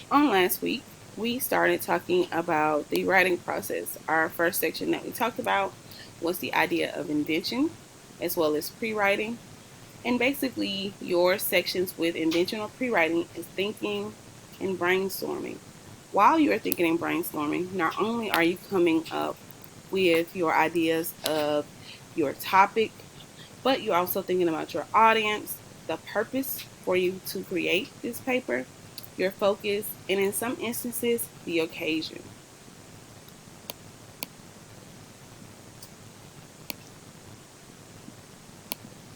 On last week, we started talking about the writing process. Our first section that we talked about was the idea of invention, as well as pre-writing. And basically, your sections with invention or pre-writing is thinking and brainstorming. While you're thinking and brainstorming, not only are you coming up with your ideas of your topic, but you're also thinking about your audience, the purpose for you to create this paper, your focus, and in some instances, the occasion.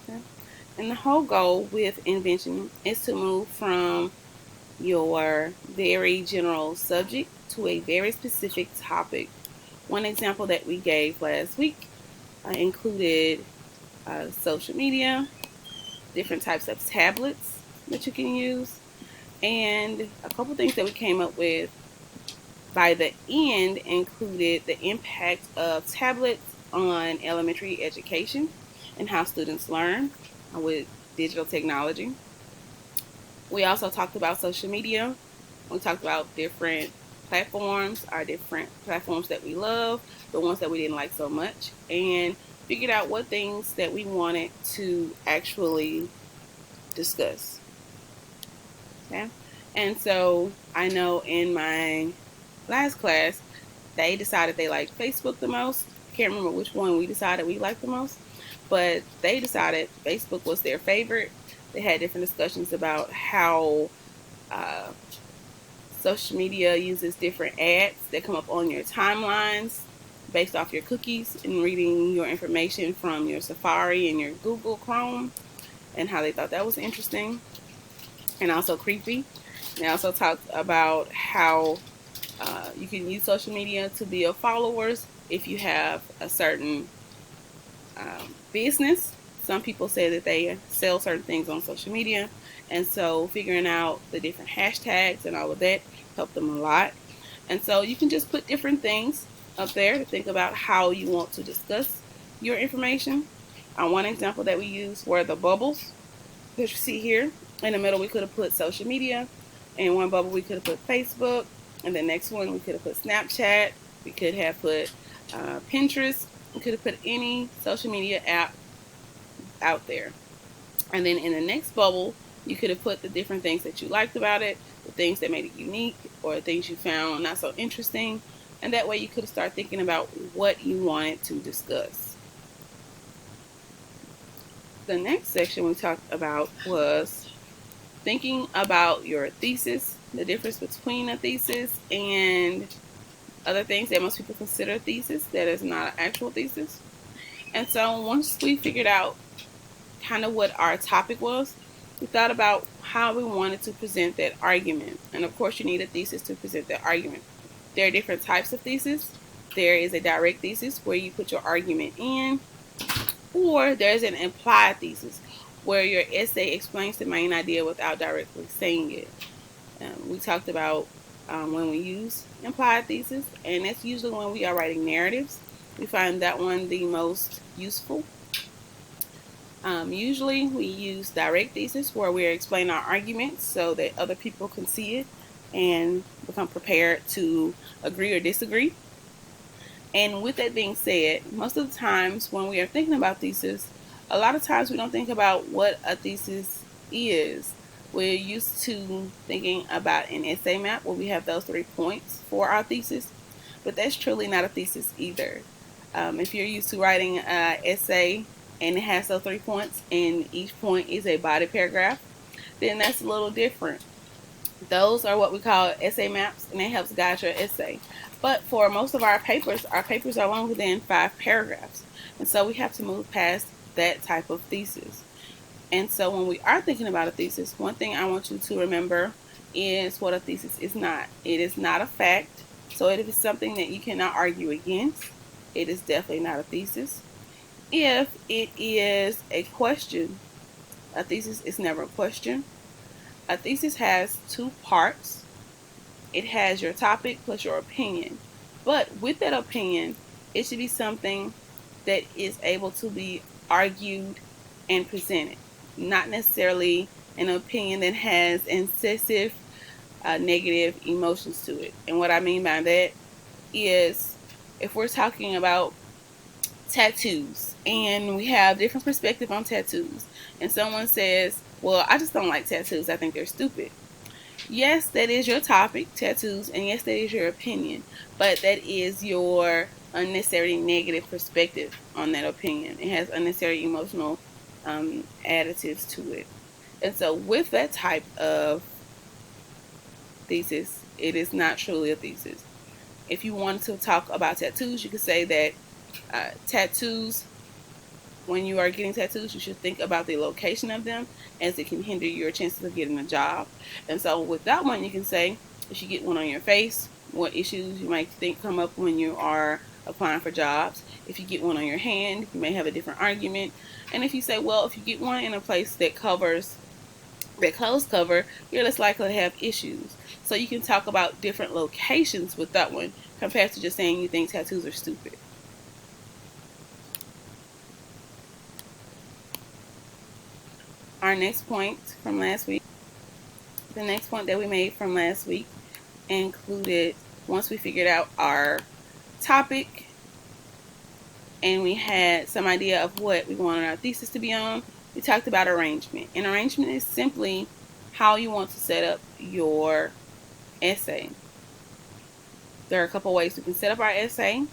Okay? And the whole goal with invention is to move from your very general subject to a very specific topic. One example that we gave last week included social media, different types of tablets that you can use, and a couple things that we came up with by the end included the impact of tablets on elementary education and how students learn with digital technology. We also talked about social media. We talked about different platforms, our different platforms that we love, the ones that we didn't like so much, and figured out what things that we wanted to actually discuss. Okay? And so I know in my last class, they decided they liked Facebook the most. I can't remember which one we decided we liked the most, but they decided Facebook was their favorite. They had different discussions about how uh, social media uses different ads that come up on your timelines based off your cookies and reading your information from your Safari and your Google Chrome, and how they thought that was interesting and also creepy. They also talked about how you can use social media to build followers if you have a certain business. Some people say that they sell certain things on social media, and so figuring out the different hashtags and all of that helped them a lot. And so you can just put different things up there to think about how you want to discuss your information. One example that we used were the bubbles that you see here. In the middle, we could have put social media. In one bubble, we could have put Facebook. And the next one, we could have put Snapchat. We could have put Pinterest. We could have put any social media app out there. And then in the next bubble, you could have put the different things that you liked about it, the things that made it unique, or the things you found not so interesting. And that way you could start thinking about what you wanted to discuss. The next section we talked about was thinking about your thesis, the difference between a thesis and other things that most people consider a thesis that is not an actual thesis. And so once we figured out kind of what our topic was, we thought about how we wanted to present that argument. And of course, you need a thesis to present that argument. There are different types of thesis. There is a direct thesis where you put your argument in, or there's an implied thesis where your essay explains the main idea without directly saying it. We talked about when we use implied thesis, and that's usually when we are writing narratives. We find that one the most useful. Usually we use direct thesis where we're explaining our arguments so that other people can see it and become prepared to agree or disagree. And with that being said, most of the times when we are thinking about thesis, a lot of times we don't think about what a thesis is. We're used to thinking about an essay map where we have those 3 points for our thesis, but that's truly not a thesis either. If you're used to writing an essay and it has those 3 points and each point is a body paragraph, then that's a little different. Those are what we call essay maps, and it helps guide your essay. But for most of our papers are longer than 5 paragraphs. And so we have to move past that type of thesis. And so when we are thinking about a thesis, one thing I want you to remember is what a thesis is not. It is not a fact. So if it's something that you cannot argue against, it is definitely not a thesis. If it is a question, a thesis is never a question. A thesis has 2 parts. It has your topic plus your opinion. But with that opinion, it should be something that is able to be argued and presented, not necessarily an opinion that has excessive negative emotions to it. And what I mean by that is, if we're talking about tattoos and we have different perspective on tattoos, and someone says, well, I just don't like tattoos, I think they're stupid. Yes, that is your topic, tattoos, and yes, that is your opinion, but that is your unnecessary negative perspective on that opinion. It has unnecessary emotional additives to it. And so with that type of thesis, it is not truly a thesis. If you want to talk about tattoos, you could say that tattoos, when you are getting tattoos, you should think about the location of them, as it can hinder your chances of getting a job. And so with that one, you can say, if you get one on your face, what issues you might think come up when you are applying for jobs. If you get one on your hand, you may have a different argument. And if you say, well, if you get one in a place that covers, that clothes cover, you're less likely to have issues. So you can talk about different locations with that one, compared to just saying you think tattoos are stupid. Our next point from last week, the next point that we made from last week included, once we figured out our topic and we had some idea of what we wanted our thesis to be on, we talked about arrangement. And arrangement is simply how you want to set up your essay. There are a couple ways we can set up our essay,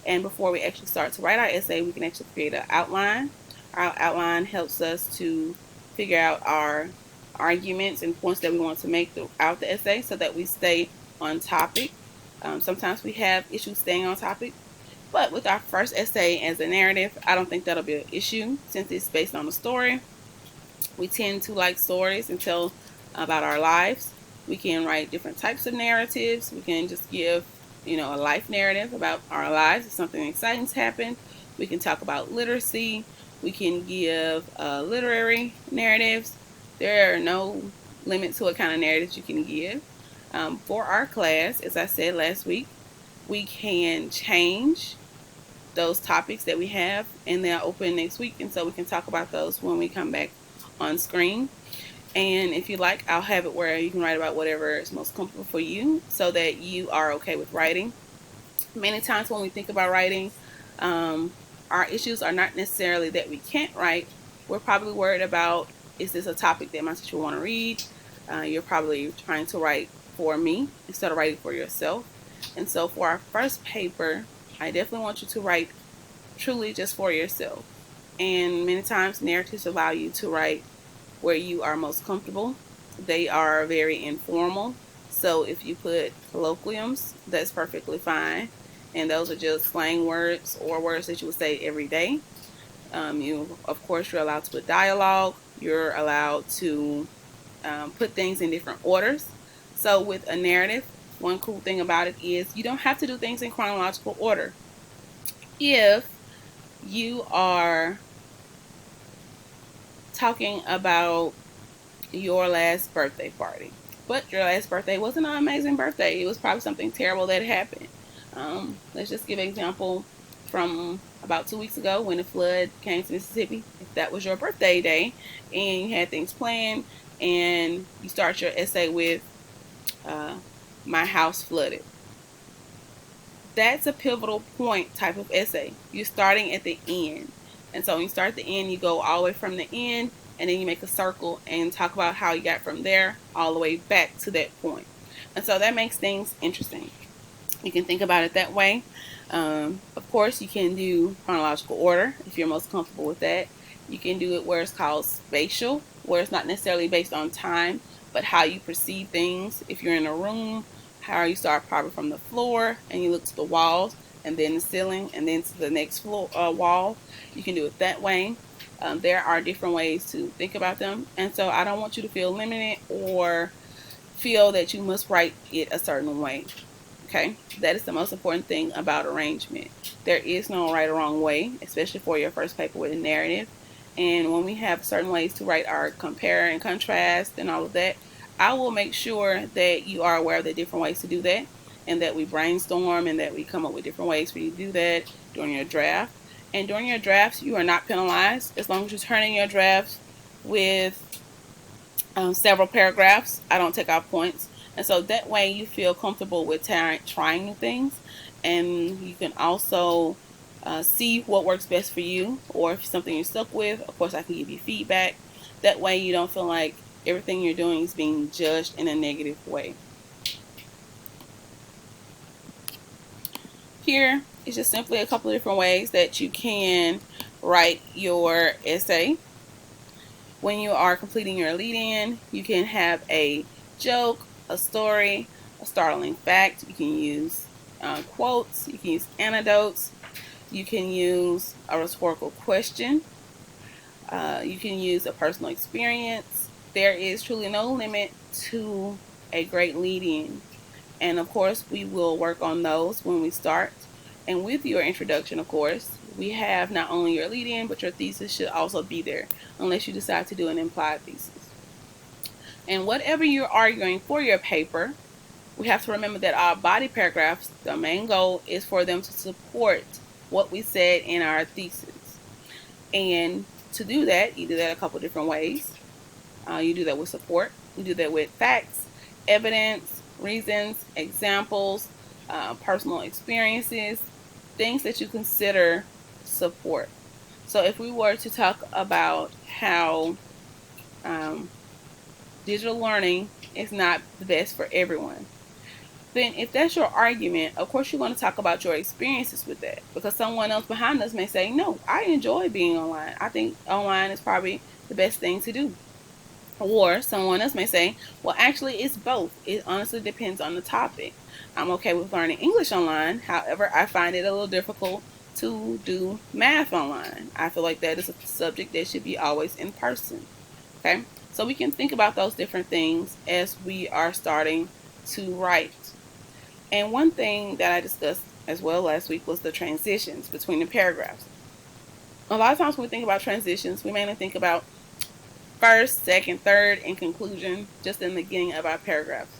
and before we actually start to write our essay, we can actually create an outline. Our outline helps us to figure out our arguments and points that we want to make throughout the essay so that we stay on topic. Sometimes we have issues staying on topic, but with our first essay as a narrative, I don't think that'll be an issue since it's based on a story. We tend to like stories and tell about our lives. We can write different types of narratives. We can just give, a life narrative about our lives if something exciting's happened. We can talk about literacy. We can give literary narratives. There are no limit to what kind of narratives you can give. For our class, as I said last week, we can change those topics that we have, and they're open next week, and so we can talk about those when we come back on screen. And if you like, I'll have it where you can write about whatever is most comfortable for you so that you are okay with writing. Many times when we think about writing, our issues are not necessarily that we can't write. We're probably worried about, is this a topic that my teacher will want to read? You're probably trying to write for me instead of writing for yourself. And so for our first paper, I definitely want you to write truly just for yourself. And many times narratives allow you to write where you are most comfortable. They are very informal. So if you put colloquiums, that's perfectly fine. And those are just slang words or words that you would say every day. Of course, you're allowed to put dialogue. You're allowed to put things in different orders. So with a narrative, one cool thing about it is you don't have to do things in chronological order. If you are talking about your last birthday party, but your last birthday wasn't an amazing birthday, it was probably something terrible that happened. Let's just give an example from about 2 weeks ago when the flood came to Mississippi. If that was your birthday day and you had things planned, and you start your essay with my house flooded, that's a pivotal point type of essay. You're starting at the end. And so when you start at the end, you go all the way from the end, and then you make a circle and talk about how you got from there all the way back to that point. And so that makes things interesting. You can think about it that way. Of course, you can do chronological order if you're most comfortable with that. You can do it where it's called spatial, where it's not necessarily based on time, but how you perceive things. If you're in a room, how you start probably from the floor and you look to the walls and then the ceiling and then to the next floor wall. You can do it that way. There are different ways to think about them, and so I don't want you to feel limited or feel that you must write it a certain way. Okay, that is the most important thing about arrangement. There is no right or wrong way, especially for your first paper with a narrative. And when we have certain ways to write our compare and contrast and all of that, I will make sure that you are aware of the different ways to do that, and that we brainstorm and that we come up with different ways for you to do that during your draft. And during your drafts, you are not penalized as long as you're turning your drafts with several paragraphs. I don't take off points. And so that way you feel comfortable with trying new things, and you can also see what works best for you, or if something you're stuck with, of course I can give you feedback. That way you don't feel like everything you're doing is being judged in a negative way. Here is just simply a couple of different ways that you can write your essay. When you are completing your lead-in, you can have a joke, a story, a startling fact. You can use quotes, you can use anecdotes, you can use a rhetorical question, you can use a personal experience. There is truly no limit to a great lead-in. And of course, we will work on those when we start. And with your introduction, of course, we have not only your lead-in, but your thesis should also be there, unless you decide to do an implied thesis. And whatever you're arguing for your paper, we have to remember that our body paragraphs, the main goal is for them to support what we said in our thesis. And to do that, you do that a couple different ways. You do that with support. You do that with facts, evidence, reasons, examples, personal experiences, things that you consider support. So if we were to talk about how digital learning is not the best for everyone, then if that's your argument, of course you're going to talk about your experiences with that, because someone else behind us may say, no, I enjoy being online. I think online is probably the best thing to do. Or someone else may say, well, actually, it's both. It honestly depends on the topic. I'm okay with learning English online. However, I find it a little difficult to do math online. I feel like that is a subject that should be always in person. Okay? So we can think about those different things as we are starting to write. And one thing that I discussed as well last week was the transitions between the paragraphs. A lot of times when we think about transitions, we mainly think about first, second, third, and conclusion just in the beginning of our paragraphs.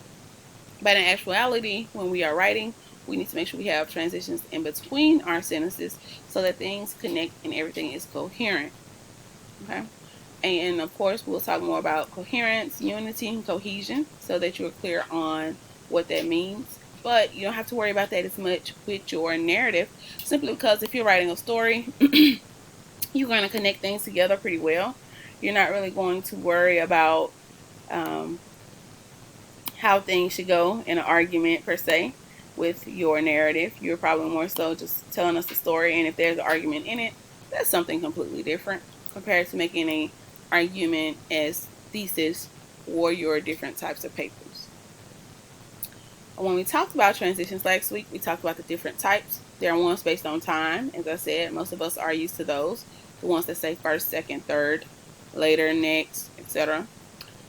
But in actuality, when we are writing, we need to make sure we have transitions in between our sentences so that things connect and everything is coherent. Okay? And of course, we'll talk more about coherence, unity, and cohesion so that you're clear on what that means. But you don't have to worry about that as much with your narrative, simply because if you're writing a story, you're going to connect things together pretty well. You're not really going to worry about how things should go in an argument per se with your narrative. You're probably more so just telling us the story, and if there's an argument in it, that's something completely different compared to making an argument as thesis or your different types of papers. When we talked about transitions last week, we talked about the different types. There are ones based on time. As I said, most of us are used to those. The ones that say first, second, third, later, next, etc.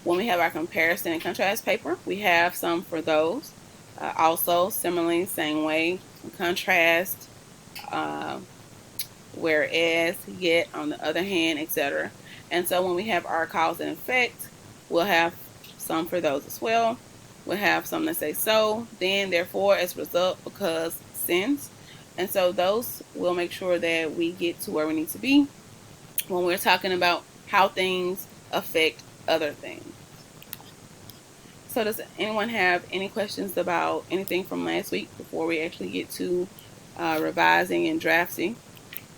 When we have our comparison and contrast paper, we have some for those. Also, similarly, same way, contrast, whereas, yet, on the other hand, etc. And so when we have our cause and effect, we'll have some for those as well. We'll have some that say so, then, therefore, as a result, because, since. And so those will make sure that we get to where we need to be when we're talking about how things affect other things. So does anyone have any questions about anything from last week before we actually get to revising and drafting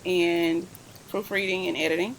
and proofreading and editing?